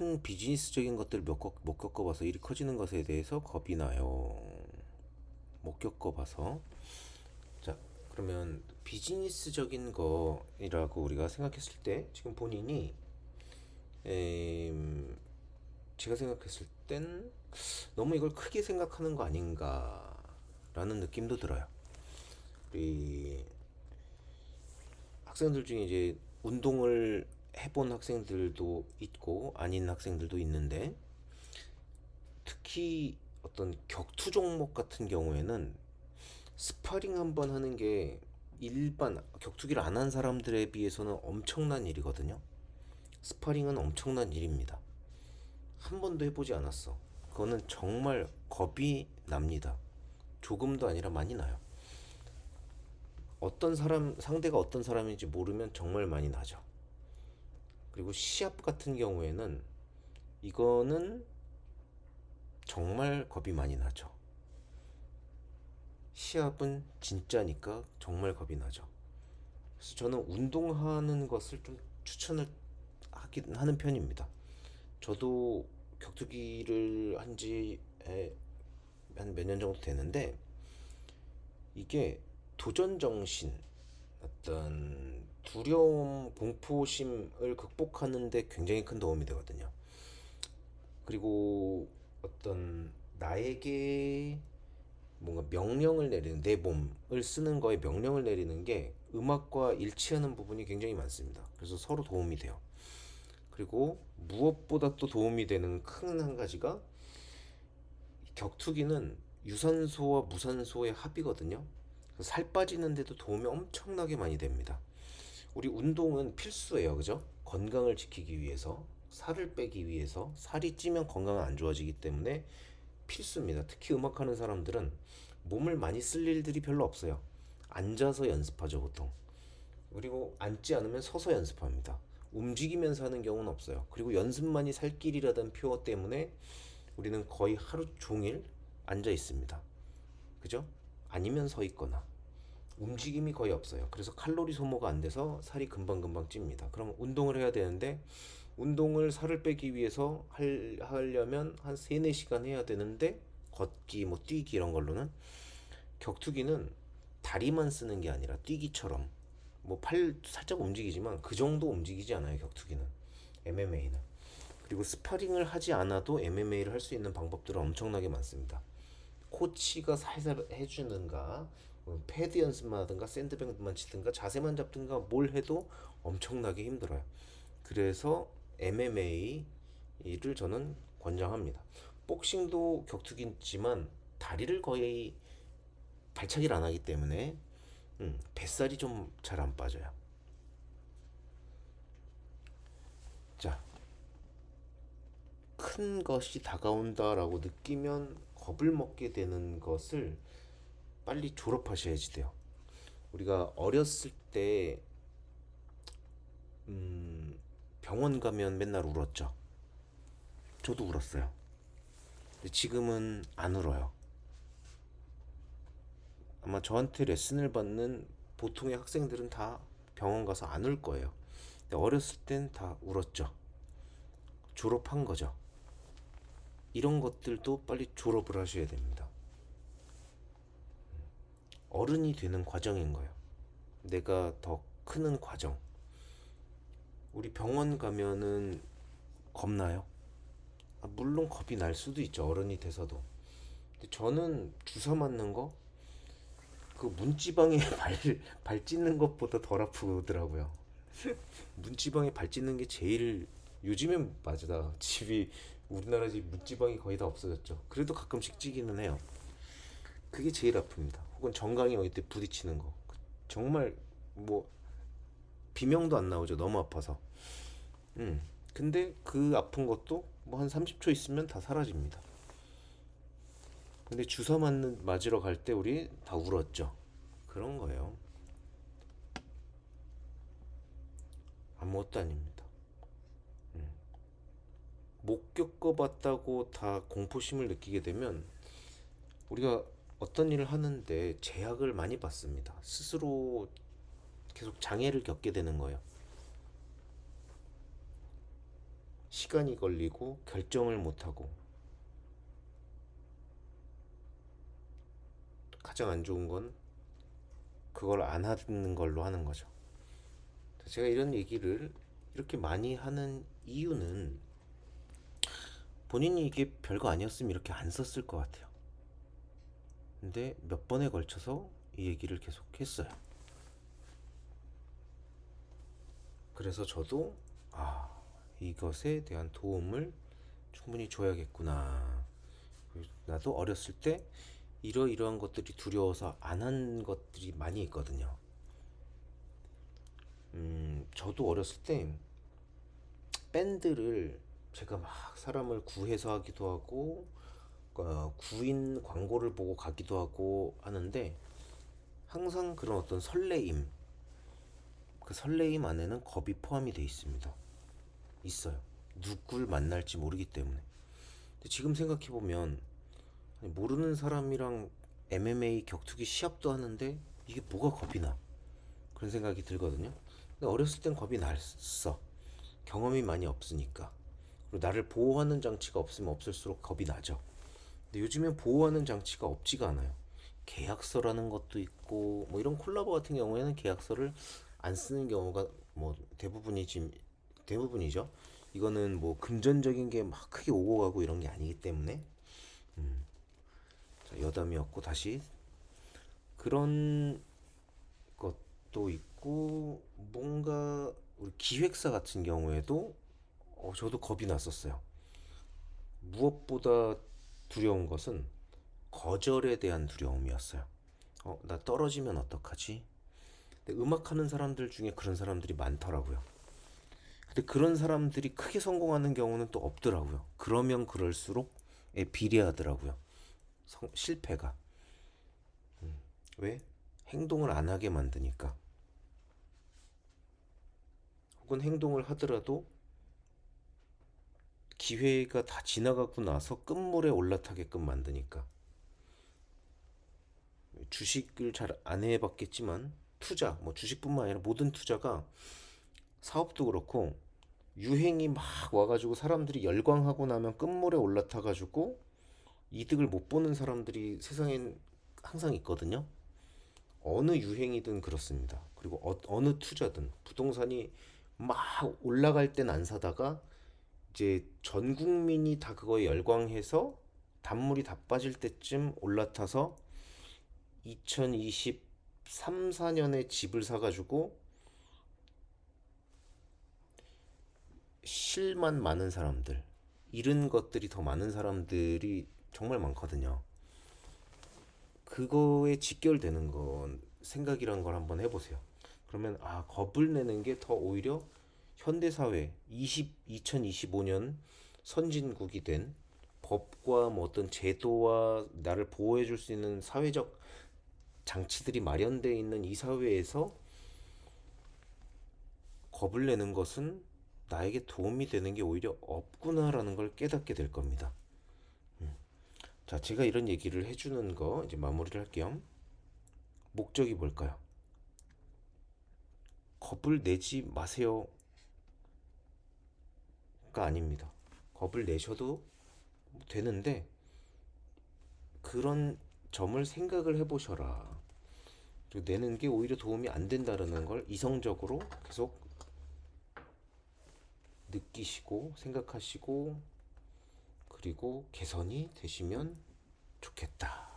큰 비즈니스적인 것들 못 겪어봐서 일이 커지는 것에 대해서 겁이 나요. 못 겪어봐서. 자, 그러면 비즈니스적인 거라고 우리가 생각했을 때 지금 본인이 음, 제가 생각했을 땐 너무 이걸 크게 생각하는 거 아닌가라는 느낌도 들어요. 우리 학생들 중에 이제 운동을 해본 학생들도 있고 아닌 학생들도 있는데, 특히 어떤 격투 종목 같은 경우에는 스파링 한번 하는 게 일반 격투기를 안 한 사람들에 비해서는 엄청난 일이거든요. 스파링은 엄청난 일입니다. 한 번도 해보지 않았어. 그거는 정말 겁이 납니다. 조금도 아니라 많이 나요. 어떤 사람, 상대가 어떤 사람인지 모르면 정말 많이 나죠. 그리고 시합 같은 경우에는 이거는 정말 겁이 많이 나죠. 시합은 진짜니까 정말 겁이 나죠. 그래서 저는 운동하는 것을 좀 추천을 하는 편입니다. 저도 격투기를 한 지 한 몇 년 정도 되는데, 이게 도전 정신, 어떤 두려움, 공포심을 극복하는 데 굉장히 큰 도움이 되거든요. 그리고 어떤 나에게 뭔가 명령을 내리는, 내 몸을 쓰는 거에 명령을 내리는 게 음악과 일치하는 부분이 굉장히 많습니다. 그래서 서로 도움이 돼요. 그리고 무엇보다 또 도움이 되는 큰 한 가지가, 격투기는 유산소와 무산소의 합이거든요. 살 빠지는데도 도움이 엄청나게 많이 됩니다. 우리 운동은 필수예요, 그죠? 건강을 지키기 위해서, 살을 빼기 위해서. 살이 찌면 건강은 안 좋아지기 때문에 필수입니다. 특히 음악하는 사람들은 몸을 많이 쓸 일들이 별로 없어요. 앉아서 연습하죠, 보통. 그리고 앉지 않으면 서서 연습합니다. 움직이면서 하는 경우는 없어요. 그리고 연습만이 살 길이라던 표어 때문에 우리는 거의 하루 종일 앉아 있습니다. 그죠? 아니면 서 있거나. 움직임이 거의 없어요. 그래서 칼로리 소모가 안 돼서 살이 금방금방 찝니다. 그럼 운동을 해야 되는데, 운동을 살을 빼기 위해서 하려면 한 3, 4시간 해야 되는데, 걷기, 뭐 뛰기 이런 걸로는, 격투기는 다리만 쓰는 게 아니라 뛰기처럼 뭐 팔 살짝 움직이지만 그 정도 움직이지 않아요, 격투기는. MMA는. 그리고 스파링을 하지 않아도 MMA를 할 수 있는 방법들은 엄청나게 많습니다. 코치가 살살 해주는가, 패드 연습만 하든가, 샌드백만 치든가, 자세만 잡든가 뭘 해도 엄청나게 힘들어요. 그래서 MMA를 저는 권장합니다. 복싱도 격투기지만 다리를 거의 발차기를 안 하기 때문에 뱃살이 좀 잘 안 빠져요. 자, 큰 것이 다가온다라고 느끼면 겁을 먹게 되는 것을 빨리 졸업하셔야지 돼요. 우리가 어렸을 때 병원 가면 맨날 울었죠. 저도 울었어요. 근데 지금은 안 울어요. 아마 저한테 레슨을 받는 보통의 학생들은 다 병원 가서 안 울 거예요. 근데 어렸을 땐 다 울었죠. 졸업한 거죠. 이런 것들도 빨리 졸업을 하셔야 됩니다. 어른이 되는 과정인 거예요. 내가 더 크는 과정. 우리 병원 가면은 겁나요? 물론 겁이 날 수도 있죠. 어른이 돼서도. 근데 저는 주사 맞는 거, 그 문지방에 발 찢는 것보다 덜 아프더라고요. 문지방에 발 찢는 게 제일, 요즘엔 맞아. 집이, 우리나라 집 문지방이 거의 다 없어졌죠. 그래도 가끔씩 찌기는 해요. 그게 제일 아픕니다. 혹은 정강이 어디 때 부딪히는 거. 정말 뭐 비명도 안 나오죠. 너무 아파서. 근데 그 아픈 것도 뭐 한 30초 있으면 다 사라집니다. 근데 주사 맞으러 갈 때 우리 다 울었죠. 그런 거예요. 아무것도 아닙니다. 못 겪어봤다고 다 공포심을 느끼게 되면 우리가 어떤 일을 하는데 제약을 많이 받습니다. 스스로 계속 장애를 겪게 되는 거예요. 시간이 걸리고 결정을 못하고 가장 안 좋은 건 그걸 안 하는 걸로 하는 거죠. 제가 이런 얘기를 이렇게 많이 하는 이유는 본인이 이게 별거 아니었으면 이렇게 안 썼을 것 같아요. 근데 몇 번에 걸쳐서 이 얘기를 계속 했어요. 그래서 저도 이것에 대한 도움을 충분히 줘야겠구나. 나도 어렸을 때 이러이러한 것들이 두려워서 안 한 것들이 많이 있거든요. 저도 어렸을 때 밴드를 제가 막 사람을 구해서 하기도 하고 구인 광고를 보고 가기도 하고 하는데 항상 그런 어떤 설레임, 그 설레임 안에는 겁이 포함이 돼 있습니다. 있어요. 누굴 만날지 모르기 때문에. 근데 지금 생각해 보면 모르는 사람이랑 MMA 격투기 시합도 하는데 이게 뭐가 겁이 나? 그런 생각이 들거든요. 근데 어렸을 땐 겁이 났어. 경험이 많이 없으니까. 그리고 나를 보호하는 장치가 없으면 없을수록 겁이 나죠. 근데 요즘엔 보호하는 장치가 없지가 않아요. 계약서라는 것도 있고 뭐 이런 콜라보 같은 경우에는 계약서를 안 쓰는 경우가 뭐 대부분이죠. 이거는 뭐 금전적인 게 막 크게 오고 가고 이런 게 아니기 때문에 자, 여담이었고 다시 그런 것도 있고 뭔가 우리 기획사 같은 경우에도 저도 겁이 났었어요. 무엇보다 두려운 것은 거절에 대한 두려움이었어요. 나 떨어지면 어떡하지? 근데 음악하는 사람들 중에 그런 사람들이 많더라고요. 근데 그런 사람들이 크게 성공하는 경우는 또 없더라고요. 그러면 그럴수록 비례하더라고요. 실패가. 왜? 행동을 안 하게 만드니까. 혹은 행동을 하더라도 기회가 다 지나가고 나서 끝물에 올라타게끔 만드니까. 주식을 잘 안 해봤겠지만 투자, 뭐 주식뿐만 아니라 모든 투자가 사업도 그렇고 유행이 막 와가지고 사람들이 열광하고 나면 끝물에 올라타가지고 이득을 못 보는 사람들이 세상엔 항상 있거든요. 어느 유행이든 그렇습니다. 그리고 어느 투자든 부동산이 막 올라갈 땐 안 사다가 이제 전 국민이 다 그거에 열광해서 단물이 다 빠질 때쯤 올라타서 2023, 4년에 집을 사가지고 실만 많은 사람들, 잃은 것들이 더 많은 사람들이 정말 많거든요. 그거에 직결되는 건 생각이란 걸 한번 해보세요. 그러면 겁을 내는 게 더 오히려 현대사회 2025년 선진국이 된 법과 뭐 어떤 제도와 나를 보호해 줄 수 있는 사회적 장치들이 마련되어 있는 이 사회에서 겁을 내는 것은 나에게 도움이 되는 게 오히려 없구나라는 걸 깨닫게 될 겁니다. 자, 제가 이런 얘기를 해주는 거 이제 마무리를 할게요. 목적이 뭘까요? 겁을 내지 마세요가 아닙니다. 겁을 내셔도 되는데 그런 점을 생각을 해보셔라. 그리고 내는 게 오히려 도움이 안 된다는 걸 이성적으로 계속 느끼시고 생각하시고 그리고 개선이 되시면 좋겠다.